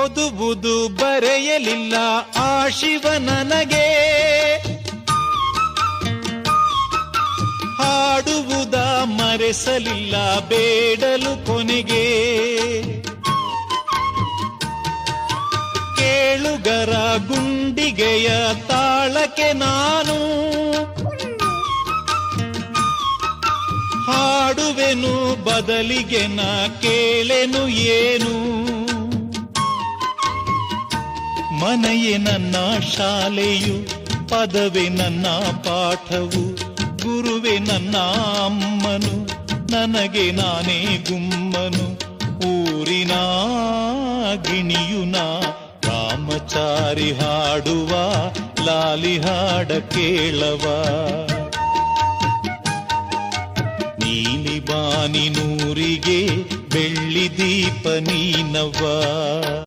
ಓದುವುದು ಬರೆಯಲಿಲ್ಲ ಆ ಶಿವ ನನಗೆ, ಹಾಡುವುದ ಮರೆಸಲಿಲ್ಲ ಬೇಡಲು ಕೊನೆಗೆ. ಕೇಳುಗರ ಗುಂಡಿಗೆಯ ತಾಳಕ್ಕೆ ನಾನು ಹಾಡುವೆನು ಬದಲಿಗೆ ನಾ ಕೇಳೆನು ಏನು. ಮನೆಯೇ ನನ್ನ ಶಾಲೆಯು, ಪದವೇ ನನ್ನ ಪಾಠವು, ಗುರುವೆ ನನ್ನ ಅಮ್ಮನು, ನನಗೆ ನಾನೇ ಗುಮ್ಮನು. ಊರಿನ ಗಿಣಿಯುನ ರಾಮಚಾರಿ ಹಾಡುವ ಲಾಲಿ ಹಾಡ ಕೇಳವ. ನೀಲಿ ಬಾನಿನೂರಿಗೆ ಬೆಳ್ಳಿ ದೀಪ ನೀನವ್ವ.